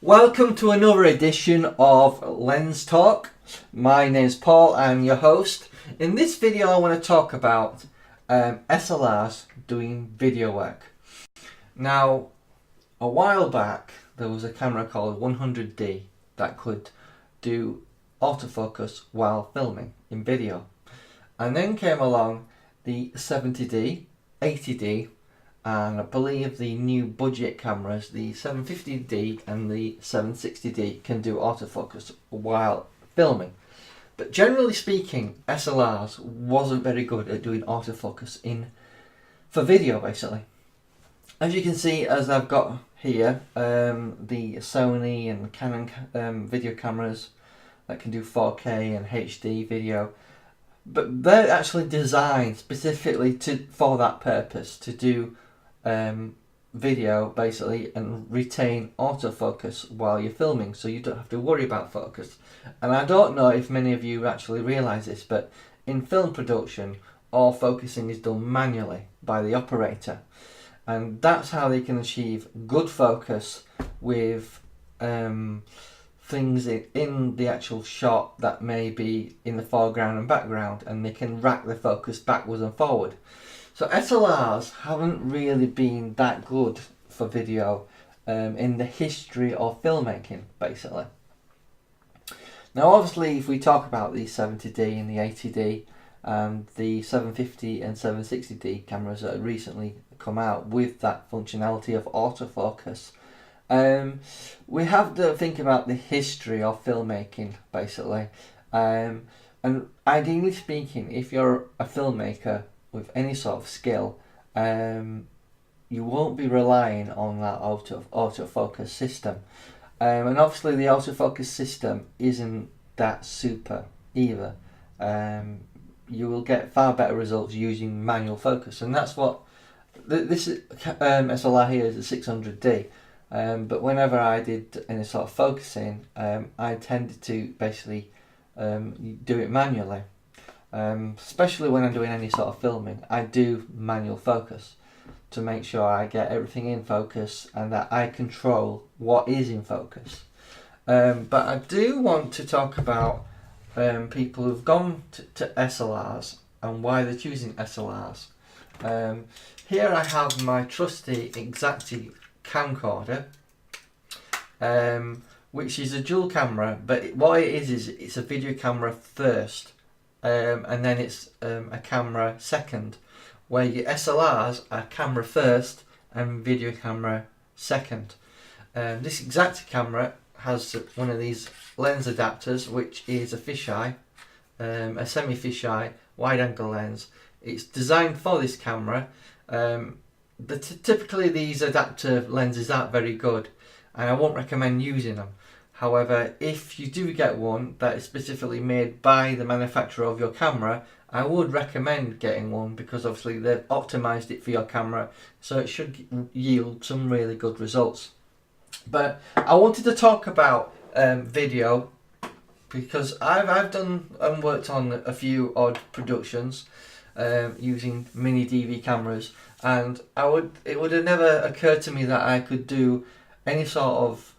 Welcome to another edition of Lens Talk. My name's Paul, I'm your host. In this video I want to talk about SLRs doing video work. Now, a while back there was a camera called 100D that could do autofocus while filming in video. And then came along the 70D, 80D, and I believe the new budget cameras, the 750D and the 760D, can do autofocus while filming. But generally speaking, SLRs wasn't very good at doing autofocus for video, basically. As you can see, as I've got here, the Sony and Canon video cameras that can do 4K and HD video, but they're actually designed specifically for that purpose, to do video basically and retain autofocus while you're filming, so you don't have to worry about focus. And I don't know if many of you actually realise this, but in film production all focusing is done manually by the operator, and that's how they can achieve good focus with things in the actual shot that may be in the foreground and background, and they can rack the focus backwards and forward. So SLRs haven't really been that good for video in the history of filmmaking, basically. Now obviously if we talk about the 70D and the 80D and the 750 and 760D cameras that have recently come out with that functionality of autofocus, we have to think about the history of filmmaking, basically. And ideally speaking, if you're a filmmaker with any sort of skill, you won't be relying on that autofocus system. And obviously the autofocus system isn't that super either. You will get far better results using manual focus, and that's what this SLR here is, a 600D. But whenever I did any sort of focusing, I tended to basically do it manually. Especially when I'm doing any sort of filming, I do manual focus to make sure I get everything in focus and that I control what is in focus. But I do want to talk about people who've gone to SLRs and why they're choosing SLRs. Here I have my trusty Exacti camcorder, which is a dual camera, but what it is it's a video camera first. And then it's a camera second, where your SLRs are camera first and video camera second. This Exacti camera has one of these lens adapters, which is a fisheye, a semi-fisheye wide angle lens. It's designed for this camera. Typically these adapter lenses aren't very good, and I won't recommend using them. However, if you do get one that is specifically made by the manufacturer of your camera, I would recommend getting one, because obviously they've optimized it for your camera, so it should yield some really good results. But I wanted to talk about video, because I've done and worked on a few odd productions using mini DV cameras, and it would have never occurred to me that I could do any sort of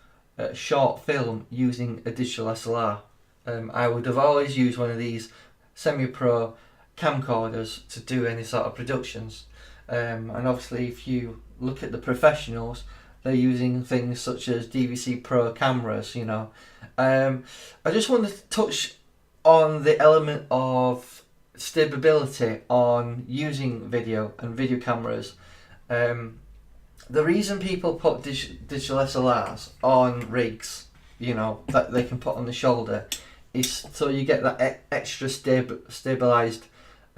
short film using a digital SLR. I would have always used one of these semi-pro camcorders to do any sort of productions. And obviously if you look at the professionals, they're using things such as DVC Pro cameras, you know. I just wanted to touch on the element of stability on using video and video cameras. The reason people put digital SLRs on rigs, you know, that they can put on the shoulder, is so you get that extra stabilized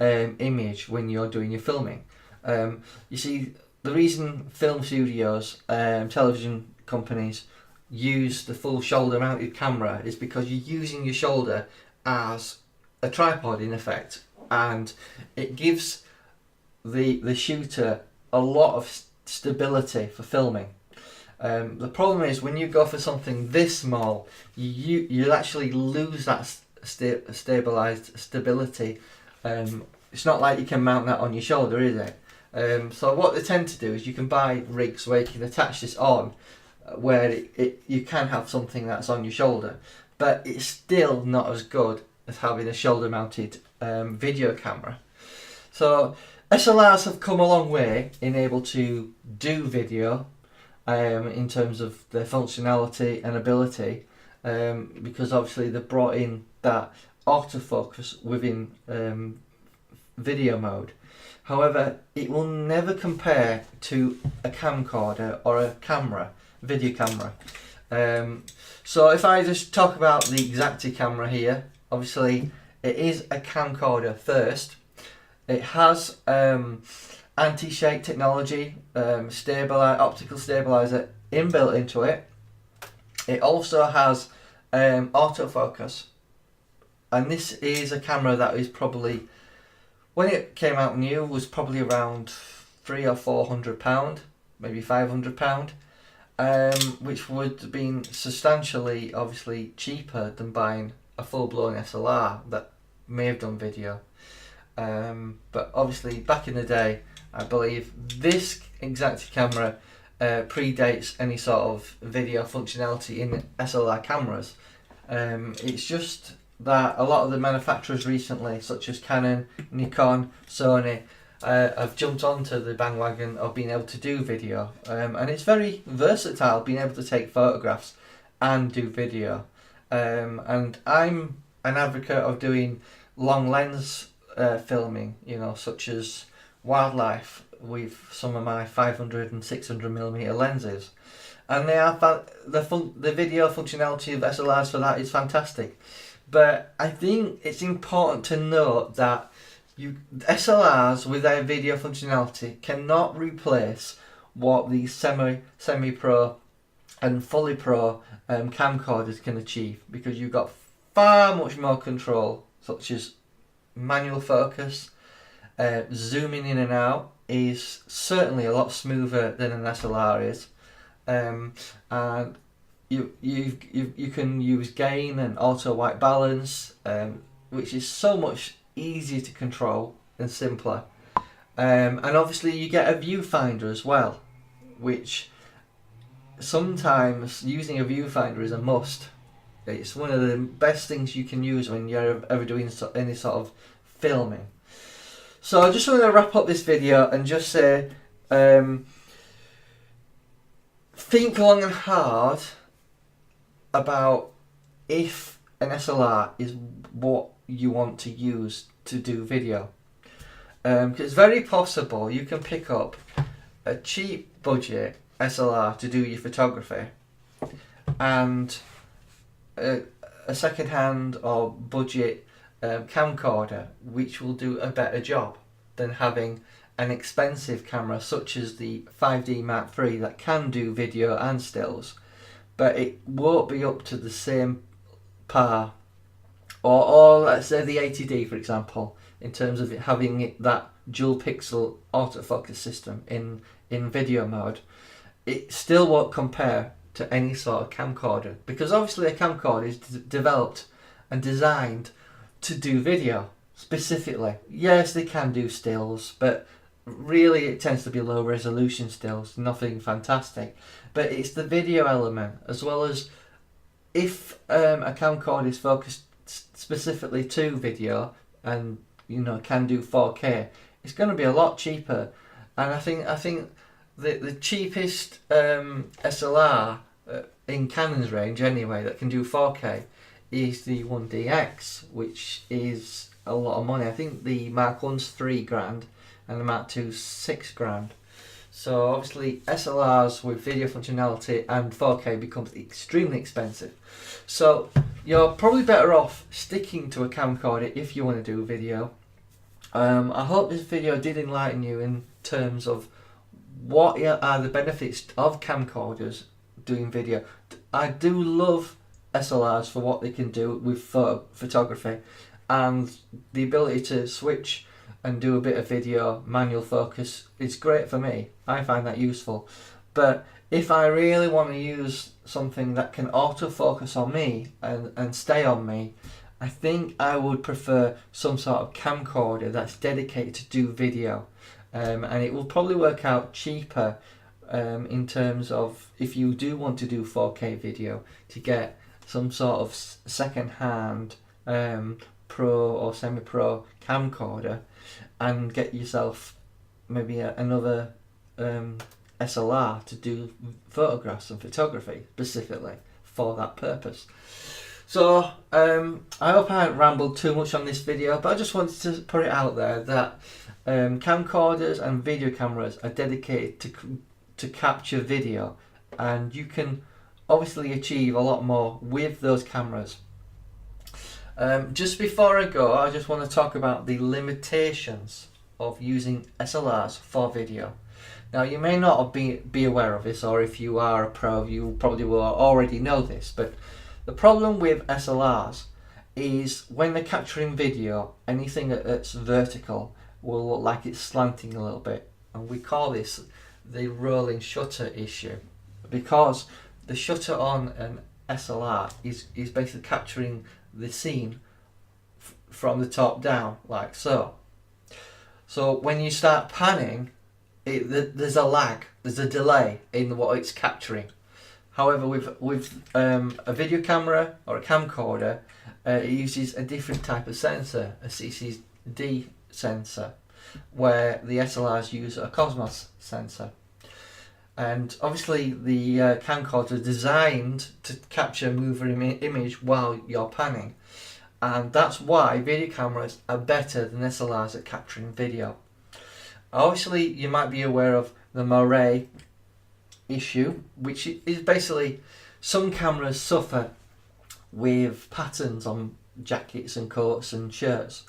image when you're doing your filming. You see, the reason film studios, television companies use the full shoulder mounted camera is because you're using your shoulder as a tripod in effect, and it gives the shooter a lot of stability for filming. The problem is when you go for something this small, you'll actually lose that stabilized stability. It's not like you can mount that on your shoulder, is it? So what they tend to do is you can buy rigs where you can attach this on where you can have something that's on your shoulder, but it's still not as good as having a shoulder mounted video camera. So SLRs have come a long way in able to do video in terms of their functionality and ability, because obviously they've brought in that autofocus within video mode. However, it will never compare to a camcorder or a camera, video camera. So if I just talk about the Exacti camera here, obviously it is a camcorder first. It has anti-shake technology, optical stabilizer inbuilt into it. It also has autofocus, and this is a camera that is probably, when it came out new, was probably around £300 or £400, maybe £500, which would have been substantially, obviously, cheaper than buying a full-blown SLR that may have done video. But obviously, back in the day, I believe this Exacti camera predates any sort of video functionality in SLR cameras. It's just that a lot of the manufacturers recently, such as Canon, Nikon, Sony, have jumped onto the bandwagon of being able to do video, and it's very versatile, being able to take photographs and do video. And I'm an advocate of doing long lens filming, you know, such as wildlife, with some of my 500 and 600mm lenses, and they are the video functionality of SLRs for that is fantastic. But I think it's important to note that SLRs with their video functionality cannot replace what the semi-pro and fully pro camcorders can achieve, because you've got far much more control, such as manual focus, zooming in and out is certainly a lot smoother than an SLR is, and you can use gain and auto white balance, which is so much easier to control and simpler, and obviously you get a viewfinder as well, which sometimes using a viewfinder is a must. It's one of the best things you can use when you're ever doing any sort of filming. So I just want to wrap up this video and just say, think long and hard about if an SLR is what you want to use to do video. Because it's very possible you can pick up a cheap budget SLR to do your photography, and a second-hand or budget camcorder which will do a better job than having an expensive camera such as the 5D Mark III that can do video and stills, but it won't be up to the same par, or let's say the 80D for example, in terms of it having that dual pixel autofocus system in video mode. It still won't compare to any sort of camcorder, because obviously a camcorder is developed and designed to do video specifically. Yes, they can do stills, but really it tends to be low resolution stills, nothing fantastic. But it's the video element, as well as if a camcorder is focused specifically to video and, you know, can do 4K, it's going to be a lot cheaper. And I think the cheapest SLR in Canon's range anyway that can do 4K is the 1DX, which is a lot of money. I think the Mark 1's £3,000 and the Mark 2's £6,000. So obviously SLRs with video functionality and 4K becomes extremely expensive. So you're probably better off sticking to a camcorder if you want to do video. I hope this video did enlighten you in terms of what are the benefits of camcorders doing video. I do love SLRs for what they can do with photography, and the ability to switch and do a bit of video manual focus is great for me. I find that useful. But if I really want to use something that can autofocus on me and stay on me, I think I would prefer some sort of camcorder that's dedicated to do video, and it will probably work out cheaper in terms of if you do want to do 4K video, to get some sort of second-hand pro or semi-pro camcorder and get yourself maybe another SLR to do photographs and photography specifically for that purpose. So I hope I haven't rambled too much on this video, but I just wanted to put it out there that camcorders and video cameras are dedicated to capture video, and you can obviously achieve a lot more with those cameras. Just before I go, I just want to talk about the limitations of using SLRs for video. Now, you may not be aware of this, or if you are a pro, you probably will already know this, but the problem with SLRs is when they're capturing video, anything that's vertical will look like it's slanting a little bit, and we call this the rolling shutter issue, because the shutter on an SLR is basically capturing the scene from the top down, like so. So when you start panning, there's a lag, there's a delay in what it's capturing. However, with a video camera or a camcorder, it uses a different type of sensor, a CCD sensor, where the SLRs use a Cosmos sensor. And obviously the camcorder is designed to capture a moving image while you're panning. And that's why video cameras are better than SLRs at capturing video. Obviously, you might be aware of the moire issue, which is basically some cameras suffer with patterns on jackets and coats and shirts,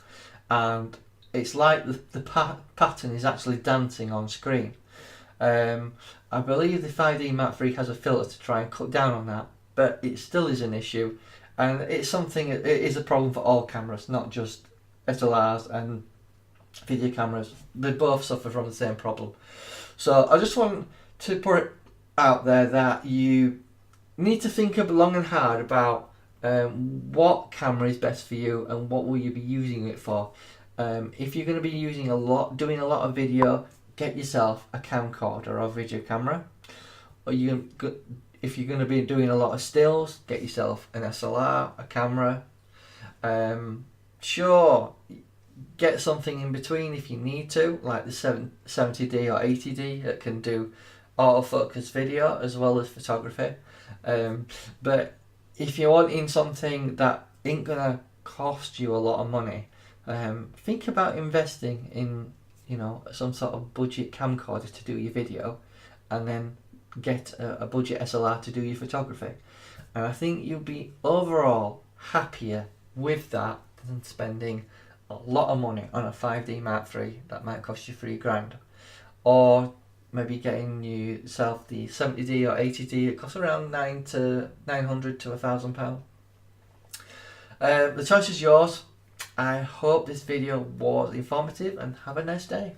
and it's like the pattern is actually dancing on screen. I believe the 5D Mark III has a filter to try and cut down on that, but it still is an issue, and it's something, it is a problem for all cameras, not just SLRs and video cameras. They both suffer from the same problem. So I just want to put it out there that you need to think long and hard about what camera is best for you and what will you be using it for. If you're going to be doing a lot of video, get yourself a camcorder or video camera. Or if you're going to be doing a lot of stills, get yourself an SLR, a camera. Sure, get something in between if you need to, like the 70D or 80D that can do autofocus video as well as photography. But if you're wanting something that ain't gonna cost you a lot of money, think about investing in, some sort of budget camcorder to do your video, and then get a budget SLR to do your photography. And I think you'll be overall happier with that than spending a lot of money on a 5D Mark III that might cost you $3,000, or maybe getting yourself the 70D or 80D. It costs around £900 to £1,000. The choice is yours. I hope this video was informative, and have a nice day.